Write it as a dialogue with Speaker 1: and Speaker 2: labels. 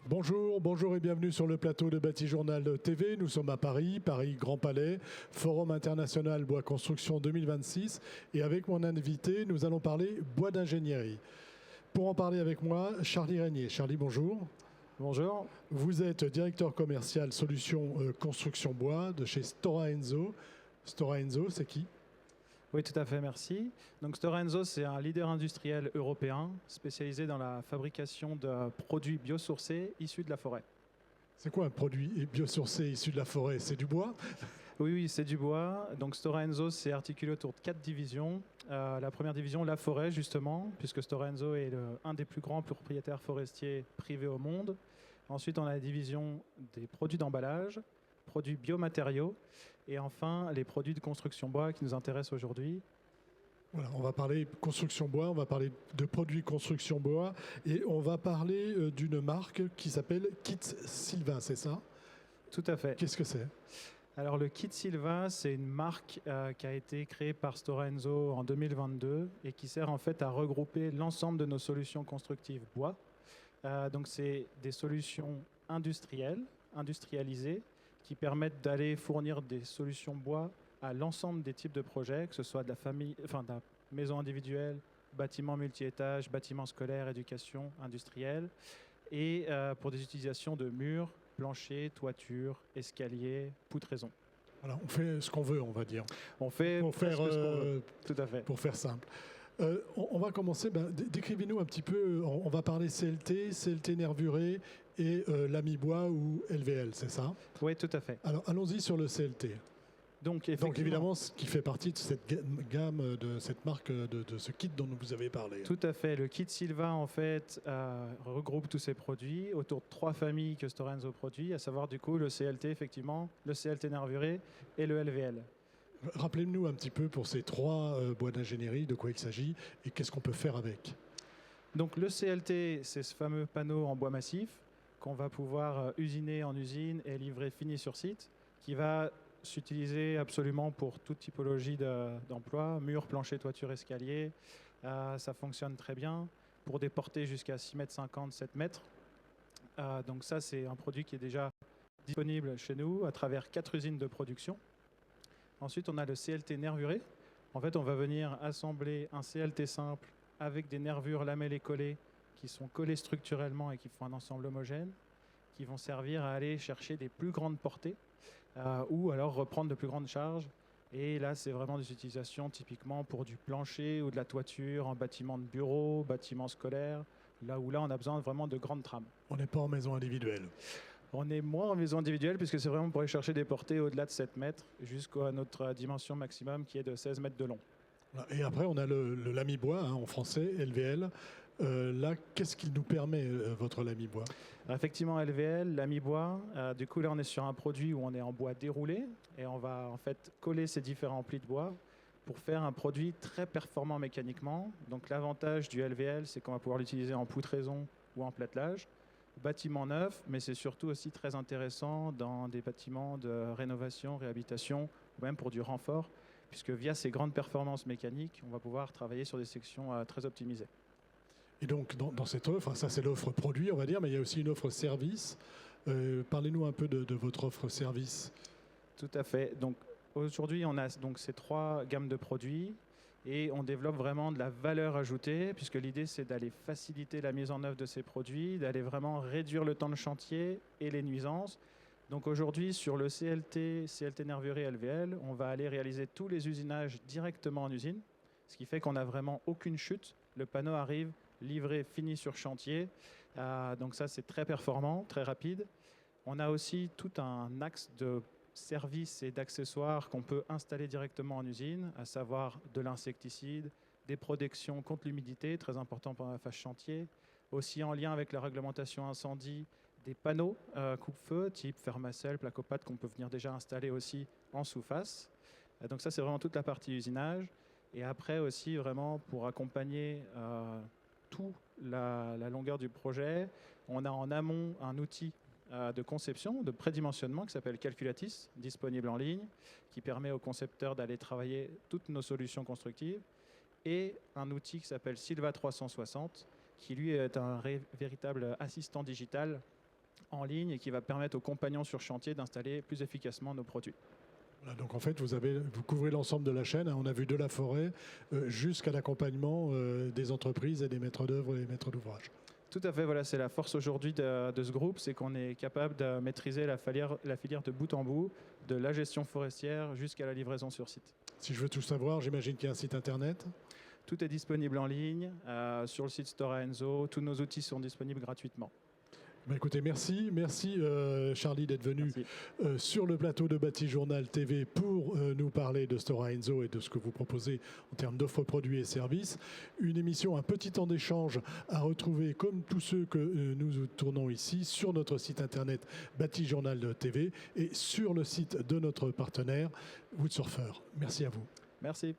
Speaker 1: Bonjour, bonjour et bienvenue sur le plateau de Bâti-Journal TV. Nous sommes à Paris, Paris Grand Palais, Forum international bois construction 2026. Et avec mon invité, nous allons parler bois d'ingénierie. Pour en parler avec moi, Charlie Régnier. Charlie, bonjour.
Speaker 2: Bonjour.
Speaker 1: Vous êtes directeur commercial solutions construction bois de chez Stora Enso. Stora Enso, c'est qui ?
Speaker 2: Oui, tout à fait, merci. Donc Stora Enso, c'est un leader industriel européen spécialisé dans la fabrication de produits biosourcés issus de la forêt.
Speaker 1: C'est quoi un produit biosourcé issu de la forêt ? C'est du bois ?
Speaker 2: Oui, c'est du bois. Donc Stora Enso, c'est articulé autour de 4 divisions. La première division, la forêt, justement, puisque Stora Enso est un des plus grands propriétaires forestiers privés au monde. Ensuite, on a la division des produits d'emballage, produits biomatériaux, et enfin les produits de construction bois qui nous intéressent aujourd'hui.
Speaker 1: Voilà, on va parler construction bois, on va parler de produits construction bois et on va parler d'une marque qui s'appelle Kit Silva, c'est ça ?
Speaker 2: Tout à fait.
Speaker 1: Qu'est-ce que c'est ?
Speaker 2: Alors le Kit Silva, c'est une marque qui a été créée par Stora Enso en 2022 et qui sert en fait à regrouper l'ensemble de nos solutions constructives bois. Donc c'est des solutions industrialisées, qui permettent d'aller fournir des solutions bois à l'ensemble des types de projets, que ce soit de la maison individuelle, bâtiments multi-étages, bâtiments scolaires, éducation, industrielle, et pour des utilisations de murs, planchers, toitures, escaliers, poutraisons.
Speaker 1: Voilà, on fait ce qu'on veut, on va dire.
Speaker 2: On fait
Speaker 1: pour faire,
Speaker 2: ce qu'on veut. Tout à fait.
Speaker 1: Pour faire simple. On va commencer, décrivez-nous un petit peu, on va parler CLT, CLT nervuré et lami bois ou LVL, c'est ça ?
Speaker 2: Oui, tout à fait.
Speaker 1: Alors allons-y sur le CLT. Donc évidemment, ce qui fait partie de cette gamme, de cette marque, de ce kit dont vous avez parlé.
Speaker 2: Tout à fait. Le kit Silva, en fait, regroupe tous ces produits autour de 3 familles que Stora Enso produit, à savoir du coup le CLT, effectivement, le CLT nervuré et le LVL.
Speaker 1: Rappelez-nous un petit peu pour ces 3 bois d'ingénierie, de quoi il s'agit et qu'est-ce qu'on peut faire avec.
Speaker 2: Donc le CLT, c'est ce fameux panneau en bois massif qu'on va pouvoir usiner en usine et livrer fini sur site, qui va s'utiliser absolument pour toute typologie d'emploi, murs, planchers, toitures, escaliers. Ça fonctionne très bien pour des portées jusqu'à 6,50 m, 7 mètres. Donc ça, c'est un produit qui est déjà disponible chez nous à travers 4 usines de production. Ensuite, on a le CLT nervuré. En fait, on va venir assembler un CLT simple avec des nervures lamellées collées qui sont collées structurellement et qui font un ensemble homogène, qui vont servir à aller chercher des plus grandes portées ou alors reprendre de plus grandes charges. Et là, c'est vraiment des utilisations typiquement pour du plancher ou de la toiture en bâtiment de bureau, bâtiment scolaire, là où on a besoin vraiment de grandes trames.
Speaker 1: On n'est pas en maison individuelle.
Speaker 2: On est moins en maison individuelle puisque c'est vraiment pour aller chercher des portées au-delà de 7 mètres jusqu'à notre dimension maximum qui est de 16 mètres de long.
Speaker 1: Et après, on a le lami bois, en français, LVL. Là, qu'est-ce qu'il nous permet, votre lami bois ?
Speaker 2: Effectivement, LVL, lami bois. Du coup, là, on est sur un produit où on est en bois déroulé et on va en fait coller ces différents plis de bois pour faire un produit très performant mécaniquement. Donc, l'avantage du LVL, c'est qu'on va pouvoir l'utiliser en poutraison ou en plâtelage. Bâtiment neuf, mais c'est surtout aussi très intéressant dans des bâtiments de rénovation, réhabilitation, ou même pour du renfort, puisque via ces grandes performances mécaniques, on va pouvoir travailler sur des sections très optimisées.
Speaker 1: Et donc, dans cette offre, ça c'est l'offre produit, on va dire, mais il y a aussi une offre service. Parlez-nous un peu de votre offre service.
Speaker 2: Tout à fait. Donc, aujourd'hui, on a donc ces 3 gammes de produits et on développe vraiment de la valeur ajoutée, puisque l'idée, c'est d'aller faciliter la mise en œuvre de ces produits, d'aller vraiment réduire le temps de chantier et les nuisances. Donc aujourd'hui, sur le CLT nervuré LVL, on va aller réaliser tous les usinages directement en usine, ce qui fait qu'on n'a vraiment aucune chute. Le panneau arrive livré, fini sur chantier. Donc ça, c'est très performant, très rapide. On a aussi tout un axe de services et d'accessoires qu'on peut installer directement en usine, à savoir de l'insecticide, des protections contre l'humidité, très important pendant la phase chantier, aussi en lien avec la réglementation incendie, des panneaux coupe-feu type Fermacell, Placopate qu'on peut venir déjà installer aussi en sous-face. Donc ça, c'est vraiment toute la partie usinage. Et après aussi, vraiment, pour accompagner toute la longueur du projet, on a en amont un outil de conception, de prédimensionnement qui s'appelle Calculatis, disponible en ligne, qui permet aux concepteurs d'aller travailler toutes nos solutions constructives, et un outil qui s'appelle Silva 360, qui lui est un véritable assistant digital en ligne et qui va permettre aux compagnons sur chantier d'installer plus efficacement nos produits.
Speaker 1: Voilà, donc en fait, vous couvrez l'ensemble de la chaîne. On a vu de la forêt jusqu'à l'accompagnement des entreprises et des maîtres d'œuvre et des maîtres d'ouvrage.
Speaker 2: Tout à fait, voilà, c'est la force aujourd'hui de ce groupe, c'est qu'on est capable de maîtriser la filière de bout en bout, de la gestion forestière jusqu'à la livraison sur site.
Speaker 1: Si je veux tout savoir, j'imagine qu'il y a un site internet.
Speaker 2: Tout est disponible en ligne, sur le site Stora Enso. Tous nos outils sont disponibles gratuitement.
Speaker 1: Écoutez, merci Charlie d'être venu sur le plateau de Batijournal TV pour nous parler de Stora Enso et de ce que vous proposez en termes d'offres produits et services. Une émission, un petit temps d'échange à retrouver comme tous ceux que nous tournons ici sur notre site internet Batijournal TV et sur le site de notre partenaire Woodsurfer. Merci à vous.
Speaker 2: Merci.